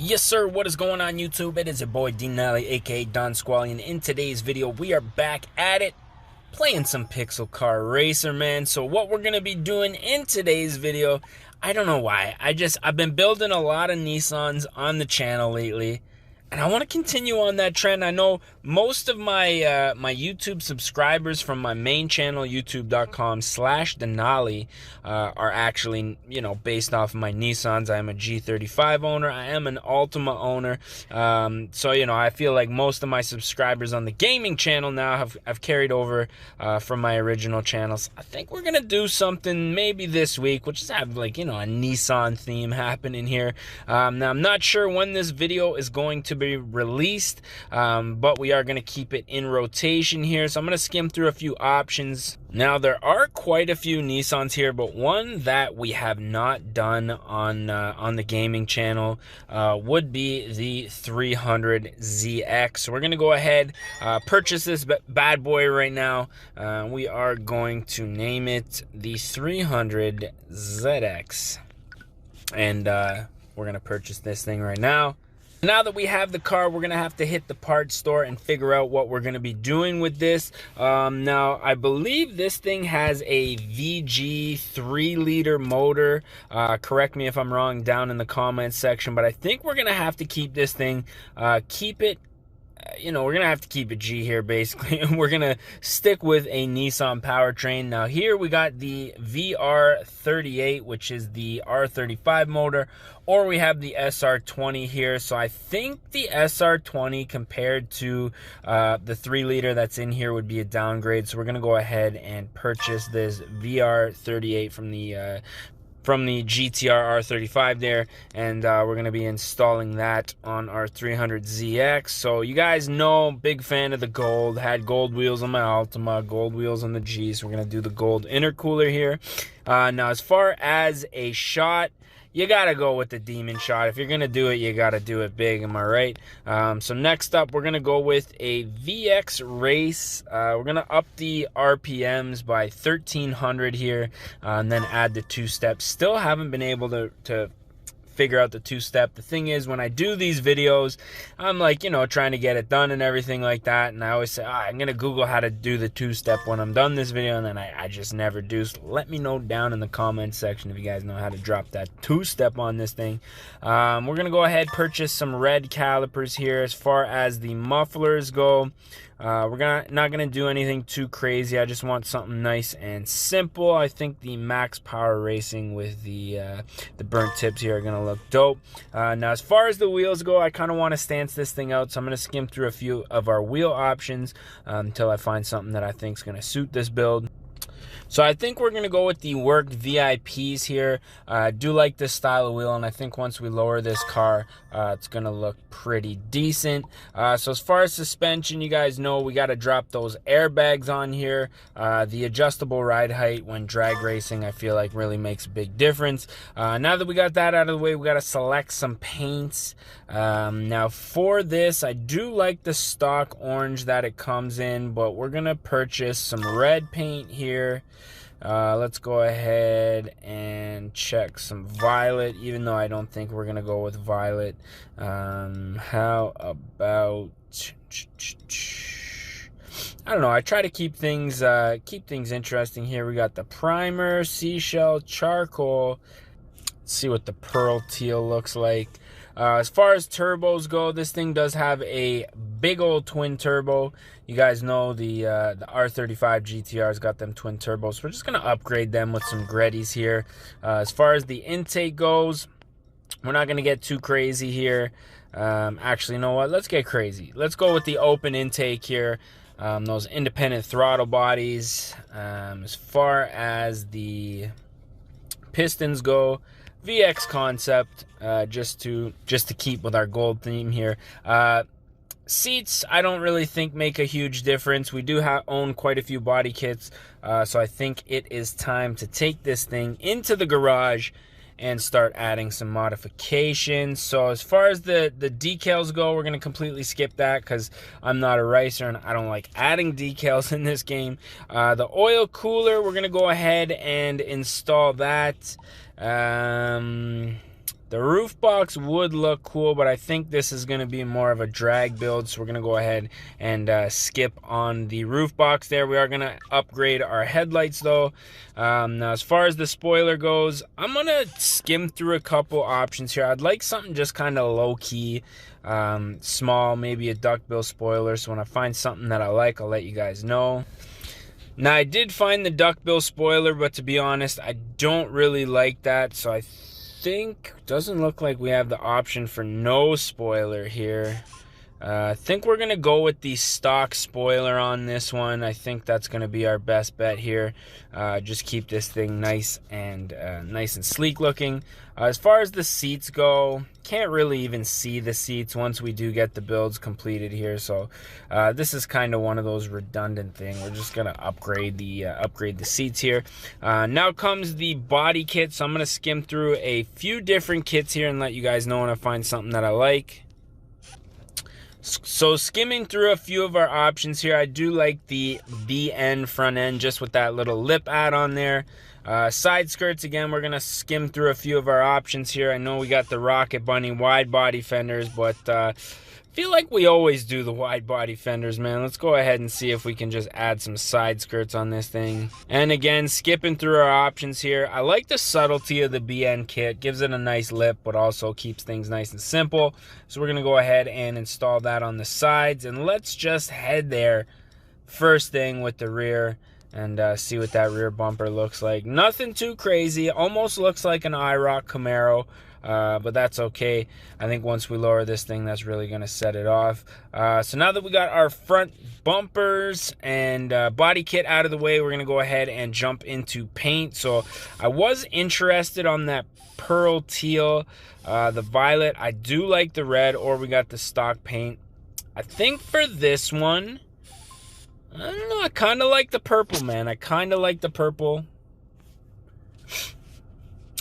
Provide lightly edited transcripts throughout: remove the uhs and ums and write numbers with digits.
Yes, sir. What is going on, YouTube? It is your boy Denali, aka Don Squally, and in today's video, we are back at it, playing some Pixel Car Racer, man. So what we're gonna be doing in today's video, I don't know why. I've been building a lot of Nissans on the channel lately, and I want to continue on that trend. I know most of my my YouTube subscribers from my main channel, youtube.com/Denali, are actually, based off of my Nissans. I am a G35 owner. I am an Altima owner. So, I feel like most of my subscribers on the gaming channel now have carried over from my original channels. I think we're going to do something maybe this week, which is have like, a Nissan theme happening here. Now, I'm not sure when this video is going to be released, but we are going to keep it in rotation here. So I'm going to skim through a few options. Now, there are quite a few Nissans here, but one that we have not done on the gaming channel would be the 300ZX. So we're going to go ahead, purchase this bad boy right now. We are going to name it the 300ZX. And we're going to purchase this thing right now. Now that we have the car, we're going to have to hit the parts store and figure out what we're going to be doing with this. Now, I believe this thing has a VG 3-liter motor. Correct me if I'm wrong down in the comments section, but I think we're going to have to keep this thing, keep it, we're going to have to keep a G here, basically. And we're going to stick with a Nissan powertrain. Now, here we got the VR38, which is the R35 motor, or we have the SR20 here. So I think the SR20 compared to the 3-liter that's in here would be a downgrade. So we're going to go ahead and purchase this VR38 from the GTR R35 there, and we're going to be installing that on our 300ZX. So you guys know, big fan of the gold. Had gold wheels on my Altima, gold wheels on the G, so we're going to do the gold intercooler here. Now, as far as a shot, you gotta go with the demon shot. If you're gonna do it, you gotta do it big, am I right? So next up, we're gonna go with a VX Race. We're gonna up the RPMs by 1300 here, and then add the 2-step. Still haven't been able to figure out the 2-step. The thing is, when I do these videos, I'm like, trying to get it done and everything like that, and I always say, I'm gonna Google how to do the 2-step when I'm done this video, and then I just never do. So let me know down in the comments section if you guys know how to drop that 2-step on this thing. We're gonna go ahead, purchase some red calipers here. As far as the mufflers go, we're not gonna do anything too crazy. I just want something nice and simple. I think the Max Power Racing with the burnt tips here are gonna look dope. Now, as far as the wheels go, I kind of want to stance this thing out, so I'm gonna skim through a few of our wheel options until I find something that I think is gonna suit this build. So I think we're going to go with the work VIPs here. I do like this style of wheel, and I think once we lower this car, it's going to look pretty decent. So as far as suspension, you guys know we got to drop those airbags on here. The adjustable ride height when drag racing, I feel like really makes a big difference. Now that we got that out of the way, we got to select some paints. Now for this, I do like the stock orange that it comes in, but we're going to purchase some red paint here. Let's go ahead and check some violet, even though I don't think we're gonna go with violet. How about, I don't know, I try to keep things interesting here. We got the primer, seashell, charcoal. Let's see what the pearl teal looks like. As far as turbos go, this thing does have a big old twin turbo. You guys know the R35 GTR's got them twin turbos. We're just going to upgrade them with some Grettis here. As far as the intake goes, we're not going to get too crazy here. Actually, you know what? Let's get crazy. Let's go with the open intake here. Those independent throttle bodies. As far as the pistons go, VX concept, just to keep with our gold theme here. Seats, I don't really think make a huge difference. We do own quite a few body kits, so I think it is time to take this thing into the garage and start adding some modifications. So as far as the decals go, we're going to completely skip that because I'm not a racer and I don't like adding decals in this game. The oil cooler, we're going to go ahead and install that. The The roof box would look cool, but I think this is going to be more of a drag build, so we're going to go ahead and skip on the roof box there. We are going to upgrade our headlights though. Now as far as the spoiler goes, I'm going to skim through a couple options here. I'd like something just kind of low-key, small, maybe a duckbill spoiler, so when I find something that I like, I'll let you guys know. Now I did find the duckbill spoiler, but to be honest, I don't really like that, so I think doesn't look like we have the option for no spoiler here. I think we're gonna go with the stock spoiler on this one. I think that's gonna be our best bet here. Just keep this thing nice and sleek looking. As far as the seats go, can't really even see the seats once we do get the builds completed here. So this is kind of one of those redundant things. We're just gonna upgrade the seats here. Now comes the body kit. So I'm gonna skim through a few different kits here and let you guys know when I find something that I like. So skimming through a few of our options here, I do like the BN front end just with that little lip add-on there. Side skirts, again, we're going to skim through a few of our options here. I know we got the Rocket Bunny wide body fenders, but feel like we always do the wide body fenders, man. Let's go ahead and see if we can just add some side skirts on this thing. And again, skipping through our options here, I like the subtlety of the BN kit. Gives it a nice lip, but also keeps things nice and simple. So we're gonna go ahead and install that on the sides, and let's just head there first thing with the rear and see what that rear bumper looks like. Nothing too crazy. Almost looks like an IROC Camaro. But that's okay. I think once we lower this thing, that's really going to set it off. So now that we got our front bumpers and body kit out of the way, we're going to go ahead and jump into paint. So I was interested on that pearl teal, the violet. I do like the red, or we got the stock paint. I think for this one, I don't know, I kind of like the purple, man. I kind of like the purple.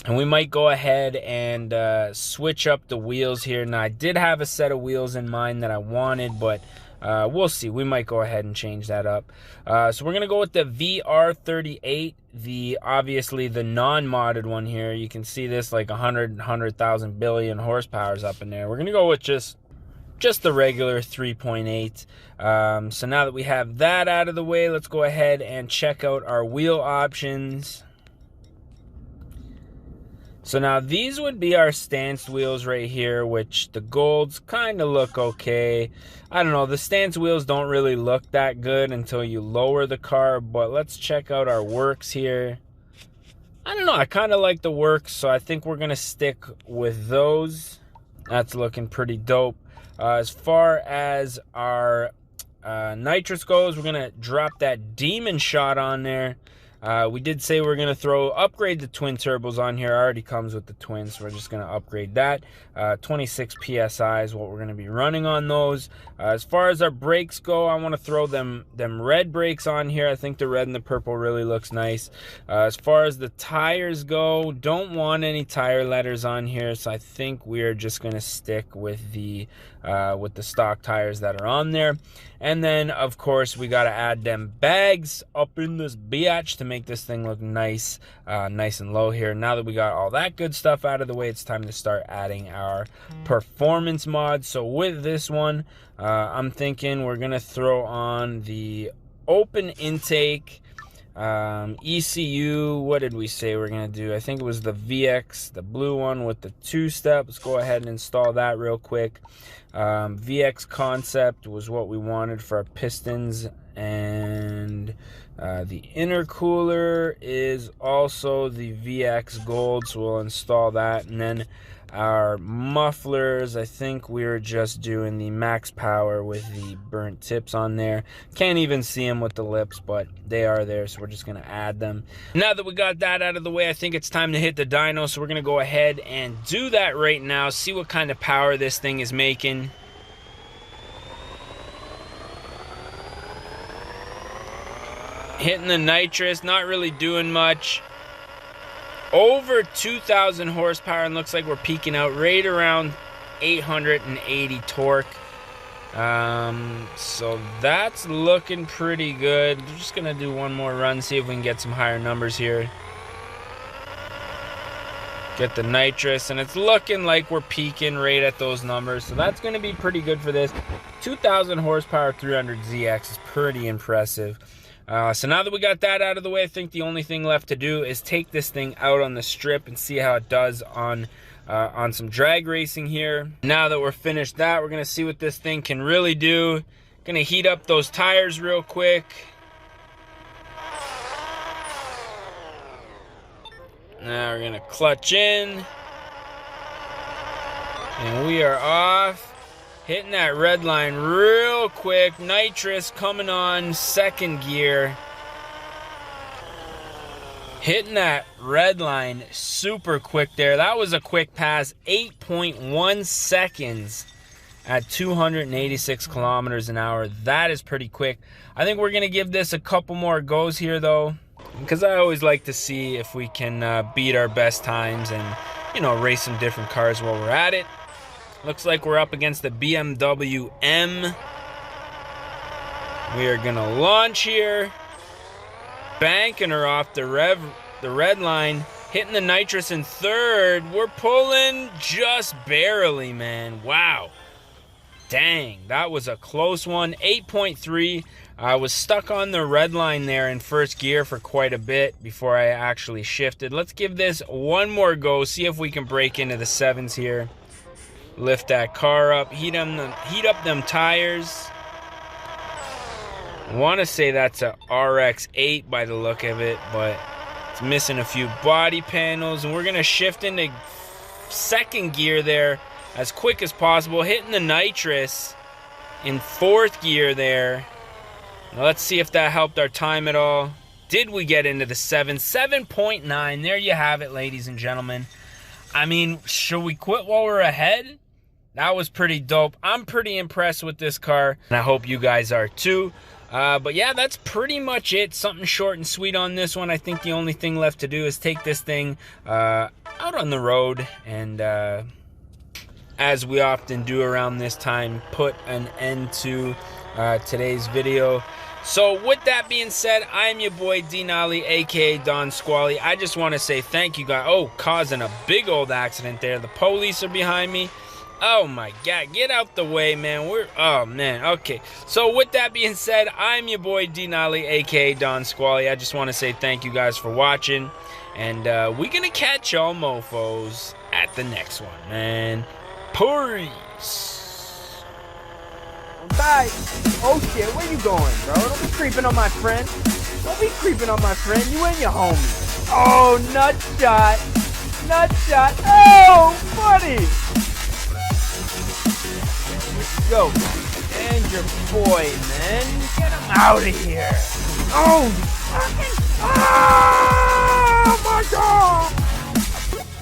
And we might go ahead and switch up the wheels here. Now, I did have a set of wheels in mind that I wanted, but we'll see. We might go ahead and change that up. So we're going to go with the VR38, obviously the non-modded one here. You can see this like 100,000 billion horsepowers up in there. We're going to go with just the regular 3.8. So now that we have that out of the way, let's go ahead and check out our wheel options. So now these would be our stance wheels right here, which the golds kind of look okay. I don't know, the stance wheels don't really look that good until you lower the car, but let's check out our works here. I don't know, I kind of like the works, so I think we're going to stick with those. That's looking pretty dope. As far as our nitrous goes, we're going to drop that Demon Shot on there. We did say we're going to upgrade the twin turbos on here. It already comes with the twins, so we're just going to upgrade that. 26 PSI is what we're going to be running on those. As far as our brakes go, I want to throw them red brakes on here. I think the red and the purple really looks nice. As far as the tires go, don't want any tire letters on here, so I think we are just going to stick with the stock tires that are on there. And then, of course, we got to add them bags up in this biatch to make this thing look nice and low here. Now that we got all that good stuff out of the way, it's time to start adding our performance mods. So with this one, I'm thinking we're going to throw on the open intake, ECU. What did we say we're going to do? I think it was the VX, the blue one with the two-step. Let's go ahead and install that real quick. VX concept was what we wanted for our pistons, and the intercooler is also the VX gold, so we'll install that. And then our mufflers, I think we were just doing the max power with the burnt tips on there. Can't even see them with the lips, but they are there, so we're just going to add them. Now that we got that out of the way, I think it's time to hit the dyno, so we're going to go ahead and do that right now, see what kind of power this thing is making. Hitting the nitrous, not really doing much. Over 2,000 horsepower, and looks like we're peaking out right around 880 torque. So that's looking pretty good. We're just gonna do one more run, see if we can get some higher numbers here. Get the nitrous, and it's looking like we're peaking right at those numbers, so that's going to be pretty good for this. 2,000 horsepower 300ZX is pretty impressive. So now that we got that out of the way, I think the only thing left to do is take this thing out on the strip and see how it does on some drag racing here. Now that we're finished that, we're going to see what this thing can really do. Going to heat up those tires real quick. Now we're gonna clutch in, and we are off. Hitting that red line real quick. Nitrous coming on second gear. Hitting that red line super quick there. That was a quick pass. 8.1 seconds at 286 kilometers an hour. That is pretty quick. I think we're gonna give this a couple more goes here though, because I always like to see if we can beat our best times and, you know, race some different cars while we're at it. Looks like we're up against the BMW M. We are gonna launch here, banking her off the red line, hitting the nitrous in third. We're pulling just barely, man. Wow. Dang, that was a close one. 8.3. I was stuck on the red line there in first gear for quite a bit before I actually shifted. Let's give this one more go, see if we can break into the sevens here. Lift that car up, heat up them tires. I want to say that's a RX-8 by the look of it, but it's missing a few body panels, and we're going to shift into second gear there as quick as possible, hitting the nitrous in fourth gear there. Now let's see if that helped our time at all. Did we get into the 7.9? There you have it, ladies and gentlemen. I mean, should we quit while we're ahead? That was pretty dope. I'm pretty impressed with this car, and I hope you guys are too. But yeah, that's pretty much it. Something short and sweet on this one. I think the only thing left to do is take this thing out on the road and, as we often do around this time, put an end to today's video. So with that being said, I'm your boy Denali, aka Don Squally. I just want to say thank you guys. Oh, causing a big old accident there. The police are behind me. Oh my god, get out the way, man. Oh man, okay. So with that being said, I'm your boy Denali, aka Don Squally. I just want to say thank you guys for watching, and we're gonna catch y'all mofos at the next one, man. Peace. Bye. Oh shit, where you going, bro? Don't be creeping on my friend. Don't be creeping on my friend. You and your homie. Oh, nut shot. Nut shot. Oh, buddy. Go. And your boy, man. Get him out of here. Oh, fucking. Oh!